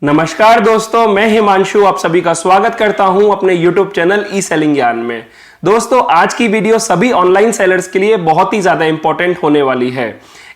नमस्कार दोस्तों, मैं हिमांशु आप सभी का स्वागत करता हूं अपने YouTube चैनल ई सेलिंग ज्ञान में। दोस्तों, आज की वीडियो सभी ऑनलाइन सेलर्स के लिए बहुत ही ज्यादा इंपॉर्टेंट होने वाली है।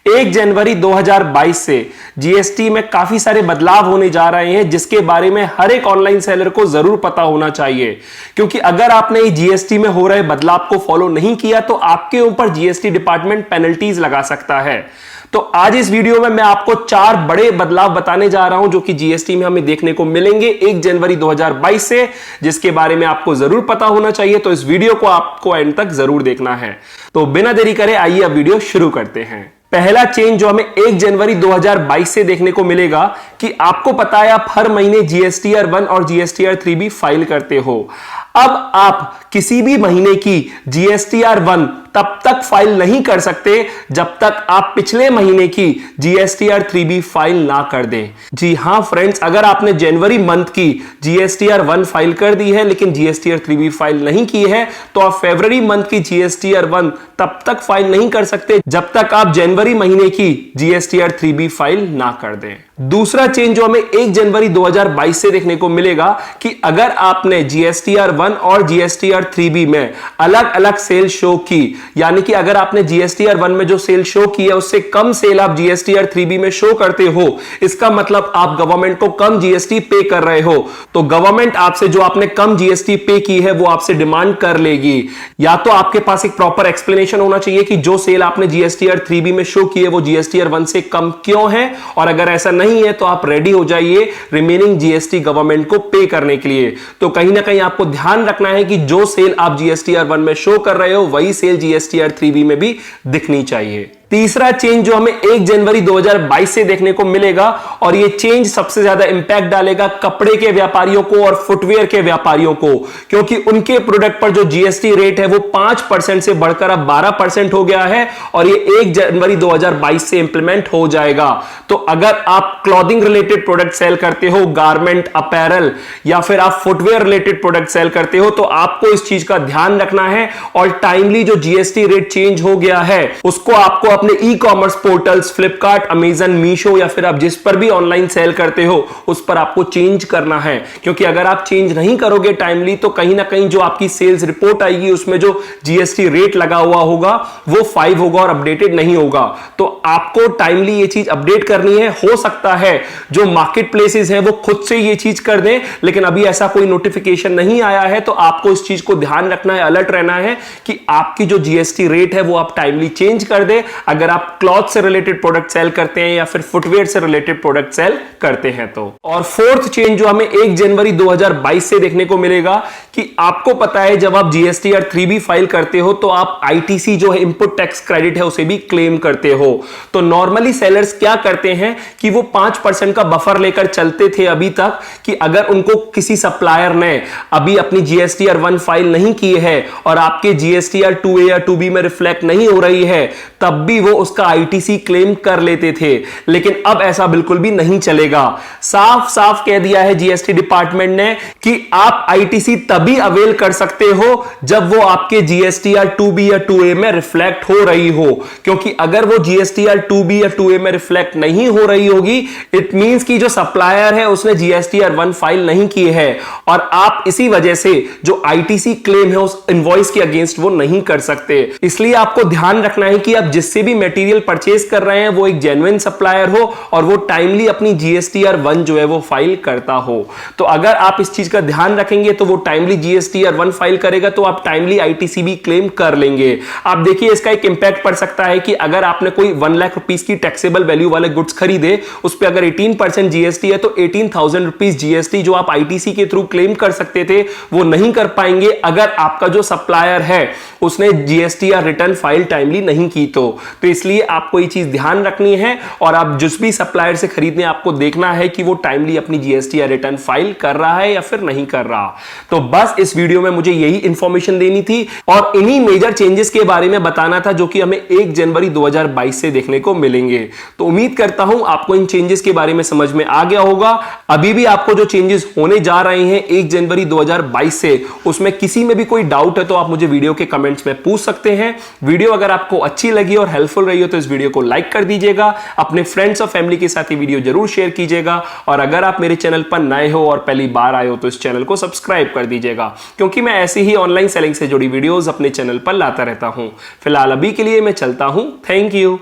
1 जनवरी 2022 से जीएसटी में काफी सारे बदलाव होने जा रहे हैं, जिसके बारे में हर एक ऑनलाइन सेलर को जरूर पता होना चाहिए, क्योंकि अगर आपने जीएसटी में हो रहे बदलाव को फॉलो नहीं किया तो आपके ऊपर जीएसटी डिपार्टमेंट पेनल्टीज लगा सकता है। तो आज इस वीडियो में मैं आपको 4 बड़े बदलाव बताने जा रहा हूं जो कि जीएसटी में हमें देखने को मिलेंगे 1 जनवरी 2022 से, जिसके बारे में आपको जरूर पता होना चाहिए। तो इस वीडियो को आपको एंड तक जरूर देखना है। तो बिना देरी करे आइए अब वीडियो शुरू करते हैं। पहला चेंज जो हमें 1 जनवरी 2022 से देखने को मिलेगा कि आपको पता है आप हर महीने जीएसटीआर 1 और जीएसटीआर 3 भी फाइल करते हो। अब आप किसी भी महीने की जीएसटीआर 1 तब तक फाइल नहीं कर सकते जब तक आप पिछले महीने की जीएसटीआर 3 भी फाइल ना कर दें। जी हां फ्रेंड्स, अगर आपने जनवरी मंथ की जीएसटीआर 1 फाइल कर दी है लेकिन जीएसटीआर 3 भी फाइल नहीं की है, तो आप फरवरी मंथ की जीएसटीआर 1 तब तक फाइल नहीं कर सकते जब तक आप जनवरी महीने की जीएसटीआर 3 भी फाइल ना कर दें। दूसरा चेंज जो हमें 1 जनवरी 2022 से देखने को मिलेगा कि अगर आपने जीएसटीआर 1 और जीएसटीआर 3B में अलग अलग सेल शो की, यानी कि अगर आपने जीएसटीआर 1 में जो सेल शो की है उससे कम सेल आप जीएसटीआर 3B में शो करते हो, इसका मतलब आप गवर्नमेंट को कम जीएसटी पे कर रहे हो, तो गवर्नमेंट आपसे जो आपने कम जीएसटी पे की है वो आपसे डिमांड कर लेगी। या तो आपके पास एक प्रॉपर एक्सप्लेनेशन होना चाहिए कि जो सेल आपने जीएसटीआर 3B में शो की है वो जीएसटीआर 1 से कम क्यों है, और अगर ऐसा नहीं है तो आप रेडी हो जाइए रिमेनिंग जीएसटी गवर्नमेंट को पे करने के लिए। तो कहीं ना कहीं आपको ध्यान रखना है कि जो सेल आप जीएसटीआर 1 में शो कर रहे हो वही सेल जीएसटीआर 3B में भी दिखनी चाहिए। तीसरा चेंज जो हमें 1 जनवरी 2022 से देखने को मिलेगा, और यह चेंज सबसे ज्यादा इंपैक्ट डालेगा कपड़े के व्यापारियों को और फुटवेयर के व्यापारियों को, क्योंकि उनके प्रोडक्ट पर जो जीएसटी रेट है वो 5% से बढ़कर अब 12% हो गया है, और ये 1 जनवरी 2022 से इंप्लीमेंट हो जाएगा। तो अगर आप क्लॉथिंग रिलेटेड प्रोडक्ट सेल करते हो, गारमेंट, अपैरल, या फिर आप फुटवेयर रिलेटेड प्रोडक्ट सेल करते हो, तो आपको इस चीज का ध्यान रखना है और टाइमली जो जीएसटी रेट चेंज हो गया है उसको आपको अपने e commerce portals Flipkart, Amazon, Meesho या फिर आप जिस पर भी ऑनलाइन सेल करते हो उस पर आपको चेंज करना है। क्योंकि अगर आप चेंज नहीं करोगे टाइमली तो कहीं ना कहीं जो आपकी सेल्स रिपोर्ट आएगी उसमें जो जीएसटी रेट लगा हुआ होगा वो 5 होगा और अपडेटेड नहीं होगा। तो आपको टाइमली ये चीज अपडेट करनी है। हो सकता है जो मार्केट प्लेसेस है वो खुद से ये चीज कर दें, लेकिन अभी ऐसा कोई नोटिफिकेशन नहीं आया है, तो आपको इस चीज को ध्यान रखना है, अलर्ट रहना है कि आपकी जो जीएसटी रेट है वो आप टाइमली चेंज कर दें अगर आप क्लॉथ से रिलेटेड प्रोडक्ट सेल करते हैं या फिर फुटवेयर से रिलेटेड प्रोडक्ट सेल करते हैं तो। और फोर्थ चेंज जो हमें 1 जनवरी 2022 से देखने को मिलेगा कि आपको पता है जब आप जीएसटीआर 3B फाइल करते हो तो आप आईटीसी जो है इनपुट टैक्स क्रेडिट है उसे भी क्लेम करते हो। तो नॉर्मली सेलर्स क्या करते हैं कि वो 5% का बफर लेकर चलते थे अभी तक, कि अगर उनको किसी सप्लायर ने अभी अपनी जीएसटीआर 1 फाइल नहीं की है और आपके जीएसटीआर 2A या 2B में रिफ्लेक्ट नहीं हो रही है तब भी वो उसका आईटीसी क्लेम कर लेते थे। लेकिन अब ऐसा बिल्कुल भी नहीं चलेगा। साफ साफ कह दिया है जीएसटी डिपार्टमेंट ने कि आप आईटीसी तभी अवेल कर सकते हो जब वो आपके जीएसटीआर 2B या 2A में रिफ्लेक्ट हो रही हो, क्योंकि अगर वो जीएसटीआर 2B या 2A में रिफ्लेक्ट नहीं हो रही होगी इट मींस कि जो सप्लायर है उसने जीएसटीआर 1 फाइल नहीं की है, और आप इसी वजह से जो आईटीसी क्लेम है उस इनवॉइस के अगेंस्ट वो नहीं कर सकते। इसलिए आपको ध्यान रखना है कि आप जिससे भी मटेरियल परचेज कर रहे हैं वो एक जेन्युइन सप्लायर हो और वो टाइमली अपनी जीएसटीआर 1 जो है वो फाइल करता हो। तो अगर आप इस चीज का ध्यान रखेंगे तो वो टाइमली जीएसटीआर 1 फाइल करेगा तो आप टाइमली आईटीसी भी क्लेम कर लेंगे। आप देखिए इसका एक इंपैक्ट पड़ सकता है कि अगर आपने कोई 1 लाख रुपीस की टैक्सेबल वैल्यू वाले गुड्स खरीदे, उस पर अगर 18% जीएसटी है तो 18,000 रुपीस जीएसटी जो आप आईटीसी के थ्रू क्लेम कर सकते थे वो नहीं कर पाएंगे अगर आपका जो सप्लायर है उसने जीएसटीआर रिटर्न फाइल टाइमली नहीं की तो इसलिए आपको ये चीज ध्यान रखनी है, और आप जिस भी सप्लायर से खरीदने आपको देखना है कि वो टाइमली अपनी जीएसटीआर रिटर्न फाइल कर रहा है या फिर नहीं कर रहा। तो बस इस वीडियो में मुझे यही इंफॉर्मेशन देनी थी और इन्हीं मेजर चेंजेस के बारे में बताना था जो कि हमें 1 जनवरी 2022 से देखने को मिलेंगे। तो उम्मीद करता हूं आपको इन चेंजेस के बारे में समझ में आ गया होगा। अभी भी आपको जो चेंजेस होने जा रहे हैं 1 जनवरी 2022 से, उसमें किसी में भी कोई डाउट है तो आप मुझे वीडियो के कमेंट्स में पूछ सकते हैं। वीडियो अगर आपको अच्छी लगी और हेल्पफुल हेल्पफुल रही हो तो इस वीडियो को लाइक कर दीजिएगा, अपने फ्रेंड्स और फैमिली के साथ ये वीडियो जरूर शेयर कीजिएगा, और अगर आप मेरे चैनल पर नए हो और पहली बार आए हो तो इस चैनल को सब्सक्राइब कर दीजिएगा, क्योंकि मैं ऐसी ही ऑनलाइन सेलिंग से जुड़ी वीडियोस अपने चैनल पर लाता रहता हूं। फिलहाल अभी के लिए मैं चलता हूं। Thank you.